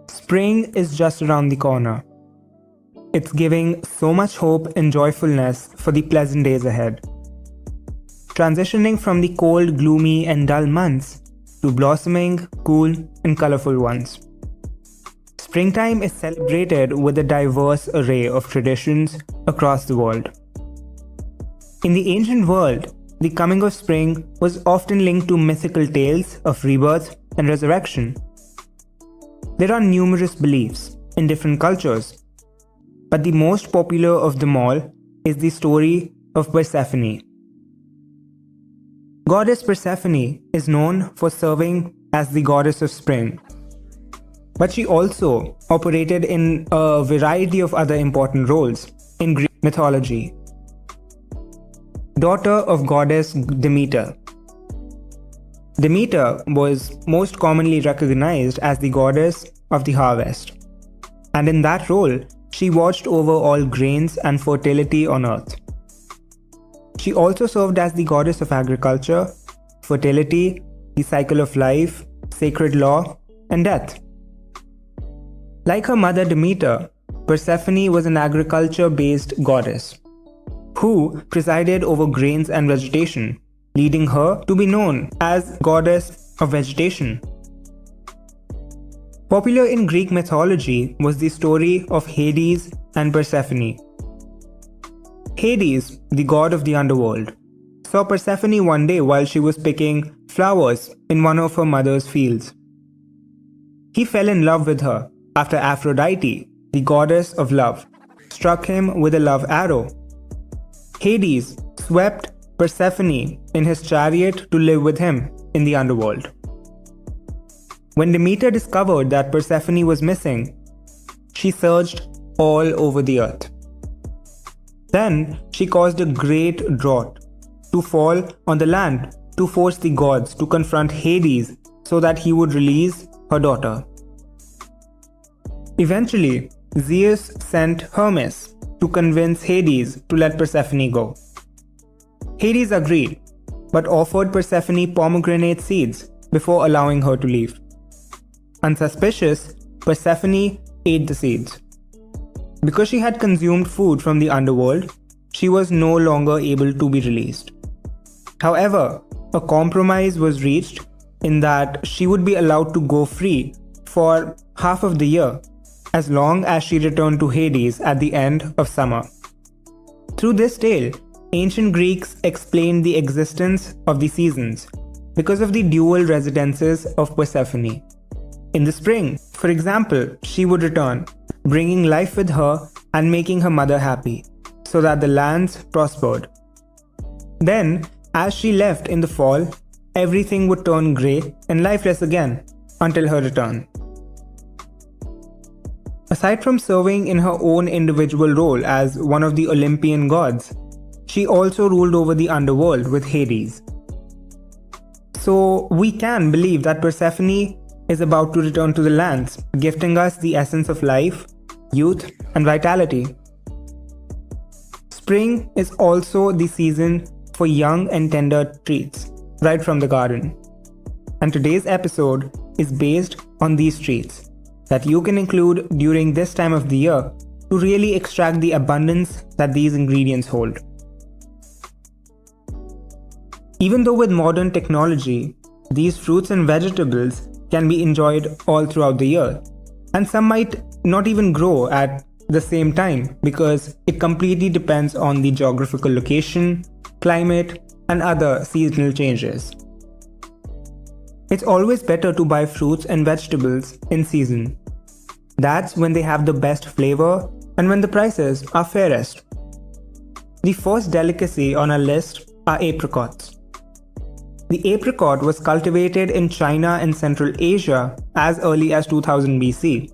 Spring is just around the corner. It's giving so much hope and joyfulness for the pleasant days ahead. Transitioning from the cold, gloomy, and dull months to blossoming, cool, and colorful ones. Springtime is celebrated with a diverse array of traditions across the world. In the ancient world, the coming of spring was often linked to mythical tales of rebirth and resurrection. There are numerous beliefs in different cultures, but the most popular of them all is the story of Persephone. Goddess Persephone is known for serving as the goddess of spring, but she also operated in a variety of other important roles in Greek mythology. Daughter of goddess Demeter. Demeter was most commonly recognized as the goddess of the harvest, and in that role, she watched over all grains and fertility on earth. She also served as the goddess of agriculture, fertility, the cycle of life, sacred law, and death. Like her mother Demeter, Persephone was an agriculture-based goddess who presided over grains and vegetation, leading her to be known as goddess of vegetation. Popular in Greek mythology was the story of Hades and Persephone. Hades, the god of the underworld, saw Persephone one day while she was picking flowers in one of her mother's fields. He fell in love with her after Aphrodite, the goddess of love, struck him with a love arrow. Hades swept Persephone in his chariot to live with him in the underworld. When Demeter discovered that Persephone was missing, she searched all over the earth. Then she caused a great drought to fall on the land to force the gods to confront Hades so that he would release her daughter. Eventually, Zeus sent Hermes to convince Hades to let Persephone go. Hades agreed, but offered Persephone pomegranate seeds before allowing her to leave. Unsuspicious, Persephone ate the seeds. Because she had consumed food from the underworld, she was no longer able to be released. However, a compromise was reached in that she would be allowed to go free for half of the year, as long as she returned to Hades at the end of summer. Through this tale, ancient Greeks explained the existence of the seasons because of the dual residences of Persephone. In the spring, for example, she would return, bringing life with her and making her mother happy, so that the lands prospered. Then, as she left in the fall, everything would turn grey and lifeless again until her return. Aside from serving in her own individual role as one of the Olympian gods, she also ruled over the underworld with Hades. So we can believe that Persephone is about to return to the lands, gifting us the essence of life, youth, and vitality. Spring is also the season for young and tender treats, right from the garden. And today's episode is based on these treats that you can include during this time of the year to really extract the abundance that these ingredients hold. Even though with modern technology, these fruits and vegetables can be enjoyed all throughout the year, and some might not even grow at the same time because it completely depends on the geographical location, climate, and other seasonal changes. It's always better to buy fruits and vegetables in season. That's when they have the best flavor and when the prices are fairest. The first delicacy on our list are apricots. The apricot was cultivated in China and Central Asia as early as 2000 BC.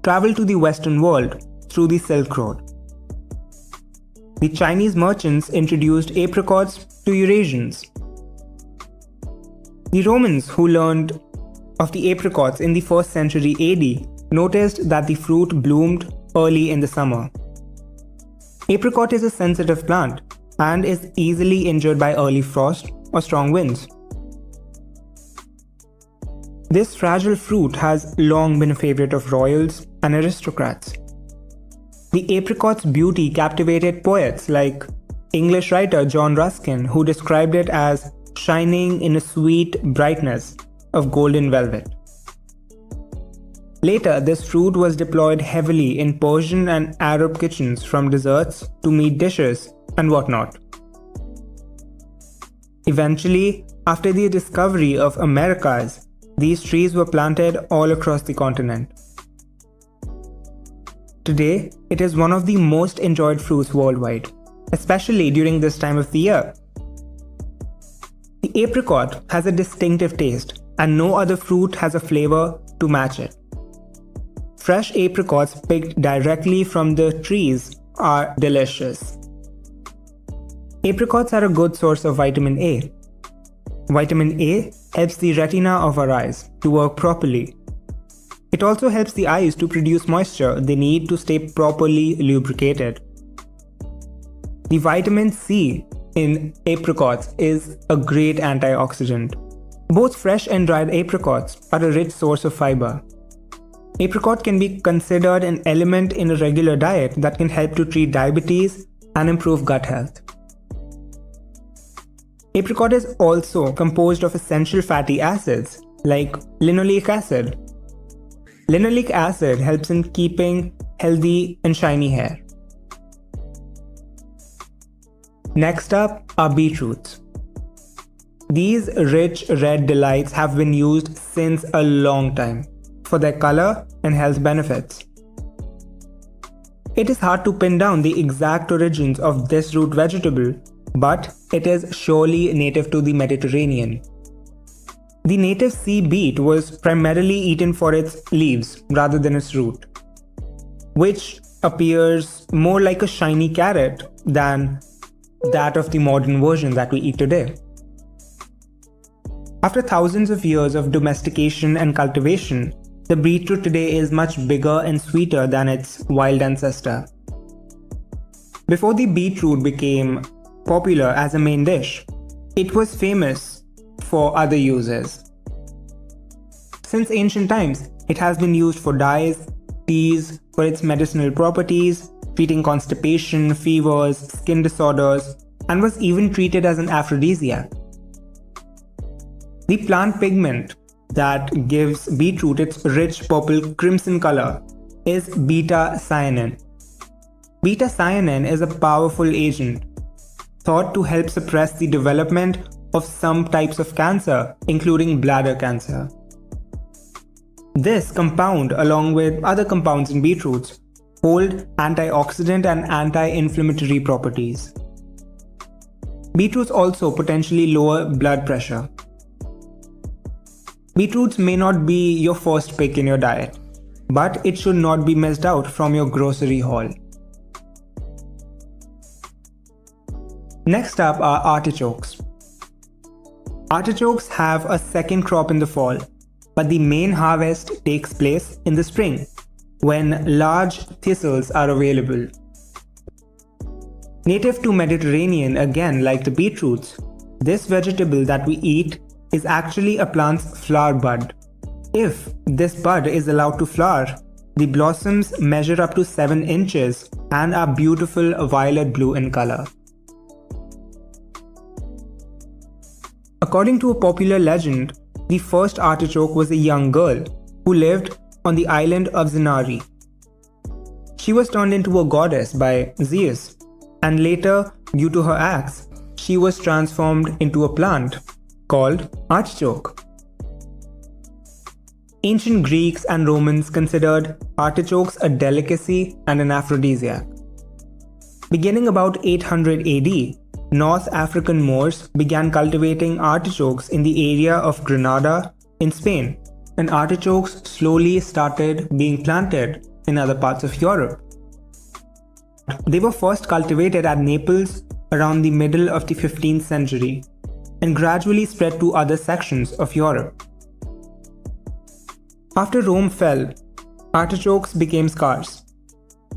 Traveled to the Western world through the Silk Road. The Chinese merchants introduced apricots to Eurasians. The Romans, who learned of the apricots in the 1st century AD, noticed that the fruit bloomed early in the summer. Apricot is a sensitive plant and is easily injured by early frost or strong winds. This fragile fruit has long been a favorite of royals and aristocrats. The apricot's beauty captivated poets like English writer John Ruskin, who described it as shining in a sweet brightness of golden velvet. Later, this fruit was deployed heavily in Persian and Arab kitchens, from desserts to meat dishes and whatnot. Eventually, after the discovery of Americas, these trees were planted all across the continent. Today, it is one of the most enjoyed fruits worldwide, especially during this time of the year. The apricot has a distinctive taste, and no other fruit has a flavor to match it. Fresh apricots picked directly from the trees are delicious. Apricots are a good source of vitamin A. Vitamin A helps the retina of our eyes to work properly. It also helps the eyes to produce moisture they need to stay properly lubricated. The vitamin C in apricots is a great antioxidant. Both fresh and dried apricots are a rich source of fiber. Apricot can be considered an element in a regular diet that can help to treat diabetes and improve gut health. Apricot is also composed of essential fatty acids like linoleic acid. Linoleic acid helps in keeping healthy and shiny hair. Next up are beetroots. These rich red delights have been used since a long time for their color and health benefits. It is hard to pin down the exact origins of this root vegetable, but it is surely native to the Mediterranean. The native sea beet was primarily eaten for its leaves rather than its root, which appears more like a shiny carrot than that of the modern version that we eat today. After thousands of years of domestication and cultivation, the beetroot today is much bigger and sweeter than its wild ancestor. Before the beetroot became popular as a main dish, it was famous for other uses. Since ancient times, it has been used for dyes, teas, for its medicinal properties, treating constipation, fevers, skin disorders, and was even treated as an aphrodisiac. The plant pigment that gives beetroot its rich purple crimson color is beta-cyanin. Beta-cyanin is a powerful agent thought to help suppress the development of some types of cancer, including bladder cancer. This compound, along with other compounds in beetroots, hold antioxidant and anti-inflammatory properties. Beetroots also potentially lower blood pressure. Beetroots may not be your first pick in your diet, but it should not be missed out from your grocery haul. Next up are artichokes. Artichokes have a second crop in the fall, but the main harvest takes place in the spring, when large thistles are available. Native to Mediterranean, again like the beetroots, this vegetable that we eat is actually a plant's flower bud. If this bud is allowed to flower, the blossoms measure up to 7 inches and are beautiful violet blue in color. According to a popular legend, the first artichoke was a young girl who lived on the island of Zinari. She was turned into a goddess by Zeus, and later, due to her acts, she was transformed into a plant called artichoke. Ancient Greeks and Romans considered artichokes a delicacy and an aphrodisiac. Beginning about 800 AD, North African Moors began cultivating artichokes in the area of Granada in Spain, and artichokes slowly started being planted in other parts of Europe. They were first cultivated at Naples around the middle of the 15th century and gradually spread to other sections of Europe. After Rome fell, artichokes became scarce.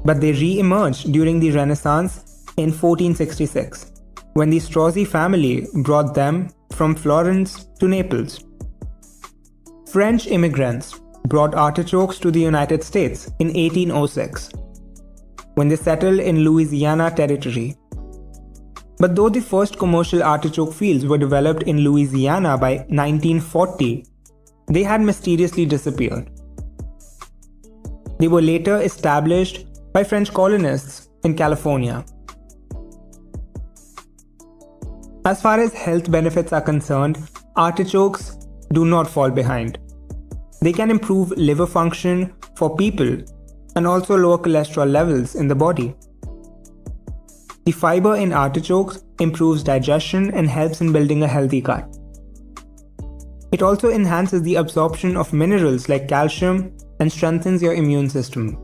but they re-emerged during the Renaissance in 1466, when the Strozzi family brought them from Florence to Naples. French immigrants brought artichokes to the United States in 1806, when they settled in Louisiana Territory. But though the first commercial artichoke fields were developed in Louisiana by 1940, they had mysteriously disappeared. They were later established by French colonists in California. As far as health benefits are concerned, artichokes do not fall behind. They can improve liver function for people and also lower cholesterol levels in the body. The fiber in artichokes improves digestion and helps in building a healthy gut. It also enhances the absorption of minerals like calcium and strengthens your immune system.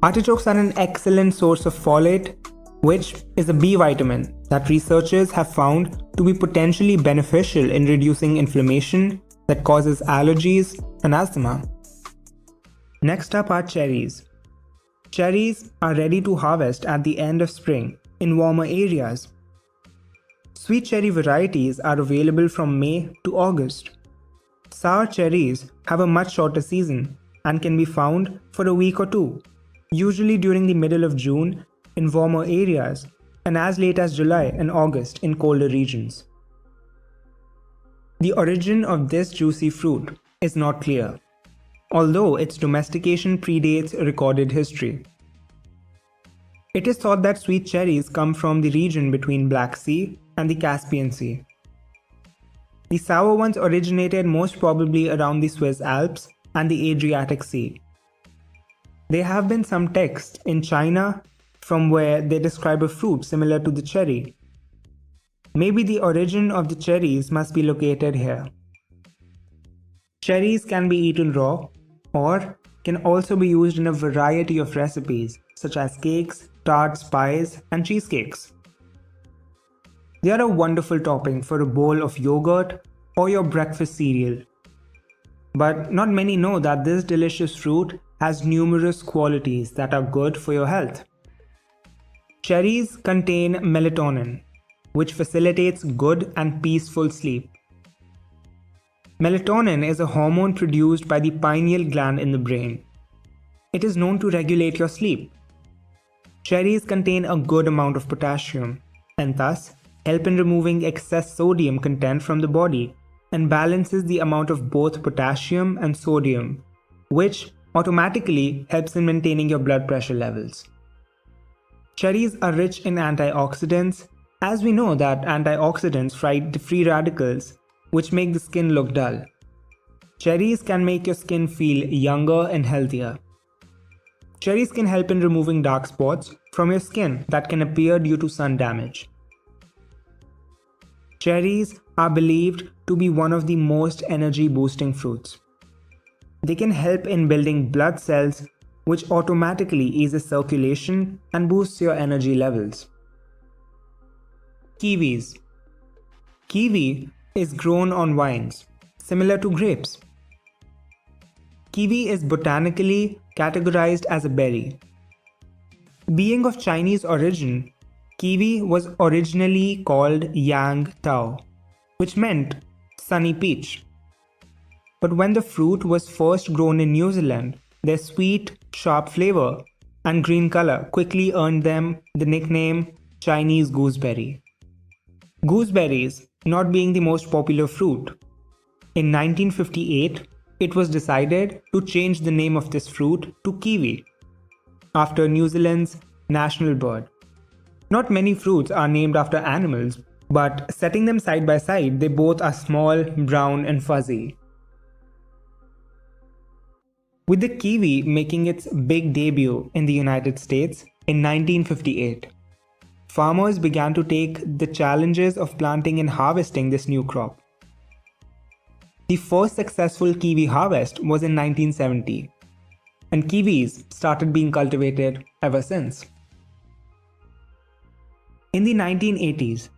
Artichokes are an excellent source of folate, which is a B vitamin that researchers have found to be potentially beneficial in reducing inflammation that causes allergies and asthma. Next up are cherries. Cherries are ready to harvest at the end of spring in warmer areas. Sweet cherry varieties are available from May to August. Sour cherries have a much shorter season and can be found for a week or two, usually during the middle of June in warmer areas and as late as July and August in colder regions. The origin of this juicy fruit is not clear, although its domestication predates recorded history. It is thought that sweet cherries come from the region between Black Sea and the Caspian Sea. The sour ones originated most probably around the Swiss Alps and the Adriatic Sea. There have been some texts in China from where they describe a fruit similar to the cherry. Maybe the origin of the cherries must be located here. Cherries can be eaten raw or can also be used in a variety of recipes such as cakes, tarts, pies, and cheesecakes. They are a wonderful topping for a bowl of yogurt or your breakfast cereal. But not many know that this delicious fruit has numerous qualities that are good for your health. Cherries contain melatonin, which facilitates good and peaceful sleep. Melatonin is a hormone produced by the pineal gland in the brain. It is known to regulate your sleep. Cherries contain a good amount of potassium and thus help in removing excess sodium content from the body and balances the amount of both potassium and sodium, which automatically helps in maintaining your blood pressure levels. Cherries are rich in antioxidants, as we know that antioxidants fight the free radicals, which make the skin look dull. Cherries can make your skin feel younger and healthier. Cherries can help in removing dark spots from your skin that can appear due to sun damage. Cherries are believed to be one of the most energy-boosting fruits. They can help in building blood cells, which automatically eases circulation and boosts your energy levels. Kiwis. Kiwi is grown on vines, similar to grapes. Kiwi is botanically categorized as a berry. Being of Chinese origin, kiwi was originally called Yang Tao, which meant sunny peach. But when the fruit was first grown in New Zealand, their sweet, sharp flavor and green color quickly earned them the nickname Chinese gooseberry. Gooseberries not being the most popular fruit, in 1958, it was decided to change the name of this fruit to kiwi, after New Zealand's national bird. Not many fruits are named after animals, but setting them side by side, they both are small, brown, and fuzzy. With the kiwi making its big debut in the United States in 1958, farmers began to take the challenges of planting and harvesting this new crop. The first successful kiwi harvest was in 1970, and kiwis started being cultivated ever since. In the 1980s,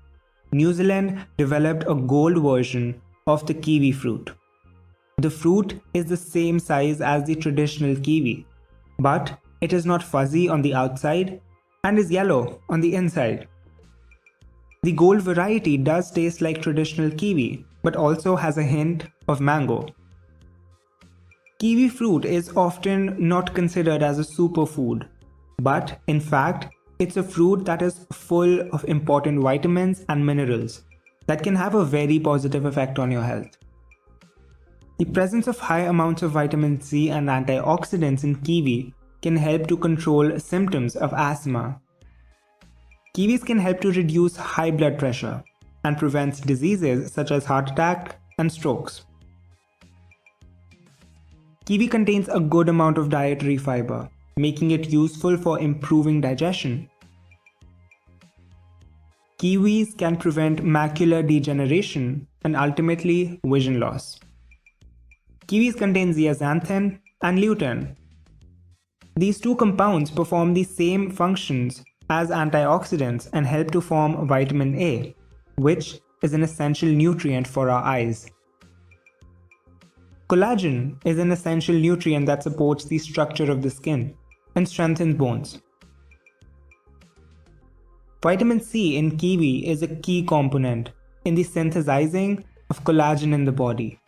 New Zealand developed a gold version of the kiwi fruit. The fruit is the same size as the traditional kiwi, but it is not fuzzy on the outside and is yellow on the inside. The gold variety does taste like traditional kiwi, but also has a hint of mango. Kiwi fruit is often not considered as a superfood, but in fact, it's a fruit that is full of important vitamins and minerals that can have a very positive effect on your health. The presence of high amounts of vitamin C and antioxidants in kiwi can help to control symptoms of asthma. Kiwis can help to reduce high blood pressure and prevent diseases such as heart attack and strokes. Kiwi contains a good amount of dietary fiber, making it useful for improving digestion. Kiwis can prevent macular degeneration and ultimately vision loss. Kiwis contain zeaxanthin and lutein. These two compounds perform the same functions as antioxidants and help to form vitamin A, which is an essential nutrient for our eyes. Collagen is an essential nutrient that supports the structure of the skin and strengthens bones. Vitamin C in kiwi is a key component in the synthesizing of collagen in the body.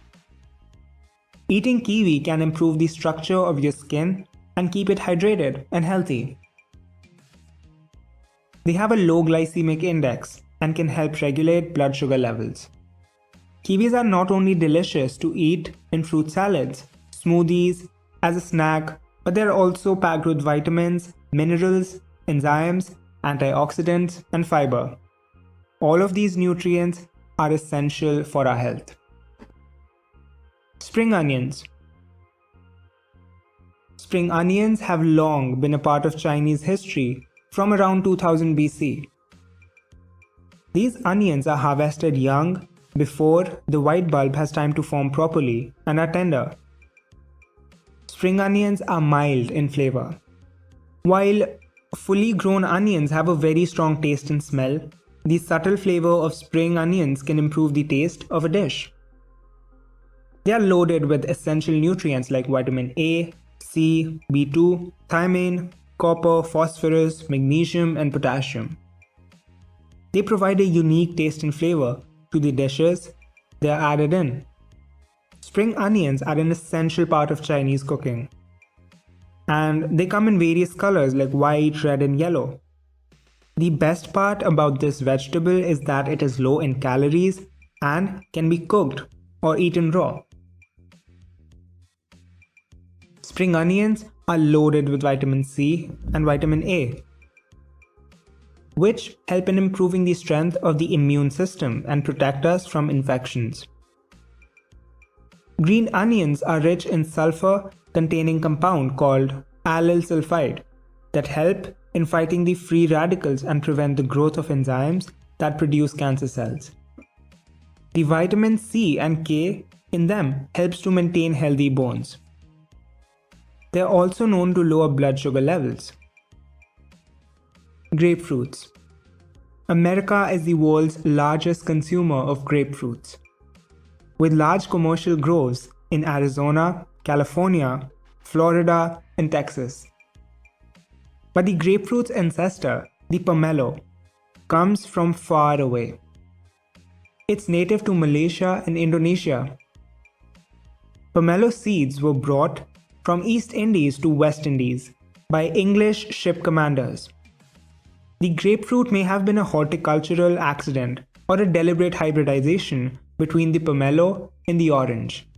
Eating kiwi can improve the structure of your skin and keep it hydrated and healthy. They have a low glycemic index and can help regulate blood sugar levels. Kiwis are not only delicious to eat in fruit salads, smoothies, as a snack, but they are also packed with vitamins, minerals, enzymes, antioxidants, and fiber. All of these nutrients are essential for our health. Spring onions. Spring onions have long been a part of Chinese history from around 2000 BC. These onions are harvested young before the white bulb has time to form properly and are tender. Spring onions are mild in flavor. While fully grown onions have a very strong taste and smell, the subtle flavor of spring onions can improve the taste of a dish. They are loaded with essential nutrients like vitamin A, C, B2, thiamine, copper, phosphorus, magnesium, and potassium. They provide a unique taste and flavor to the dishes they are added in. Spring onions are an essential part of Chinese cooking, and they come in various colors like white, red, and yellow. The best part about this vegetable is that it is low in calories and can be cooked or eaten raw. Spring onions are loaded with vitamin C and vitamin A, which help in improving the strength of the immune system and protect us from infections. Green onions are rich in sulfur-containing compound called allyl sulfide that help in fighting the free radicals and prevent the growth of enzymes that produce cancer cells. The vitamin C and K in them helps to maintain healthy bones. They are also known to lower blood sugar levels. Grapefruits. America is the world's largest consumer of grapefruits, with large commercial groves in Arizona, California, Florida, and Texas. But the grapefruit's ancestor, the pomelo, comes from far away. It's native to Malaysia and Indonesia. Pomelo seeds were brought from East Indies to West Indies by English ship commanders. The grapefruit may have been a horticultural accident or a deliberate hybridization between the pomelo and the orange.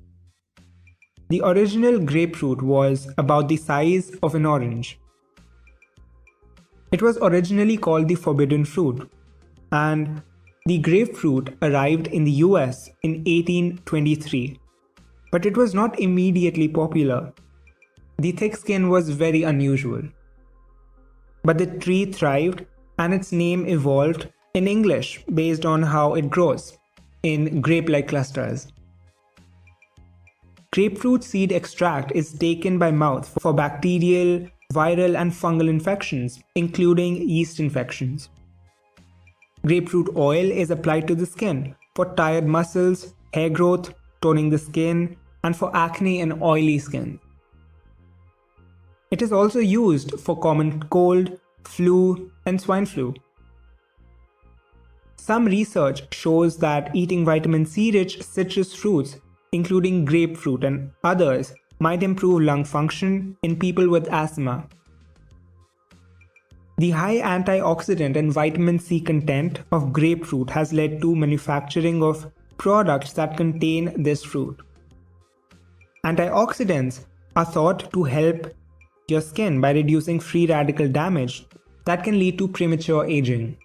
The original grapefruit was about the size of an orange. It was originally called the forbidden fruit, and the grapefruit arrived in the US in 1823, but it was not immediately popular. The thick skin was very unusual. But the tree thrived and its name evolved in English based on how it grows in grape-like clusters. Grapefruit seed extract is taken by mouth for bacterial, viral, and fungal infections, including yeast infections. Grapefruit oil is applied to the skin for tired muscles, hair growth, toning the skin, and for acne and oily skin. It is also used for common cold, flu, and swine flu. Some research shows that eating vitamin C-rich citrus fruits, including grapefruit and others, might improve lung function in people with asthma. The high antioxidant and vitamin C content of grapefruit has led to manufacturing of products that contain this fruit. Antioxidants are thought to help your skin by reducing free radical damage that can lead to premature aging.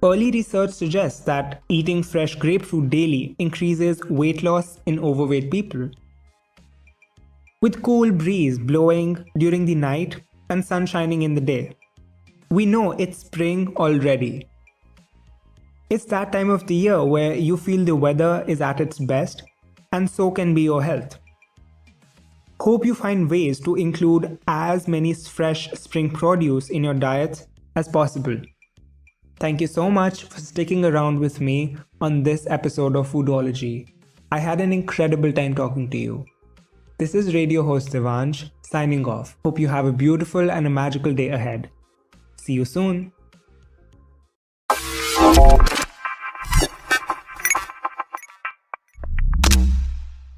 Early research suggests that eating fresh grapefruit daily increases weight loss in overweight people. With cool breeze blowing during the night and sun shining in the day, we know it's spring already. It's that time of the year where you feel the weather is at its best, and so can be your health. Hope you find ways to include as many fresh spring produce in your diets as possible. Thank you so much for sticking around with me on this episode of Foodology. I had an incredible time talking to you. This is radio host Devansh signing off. Hope you have a beautiful and a magical day ahead. See you soon.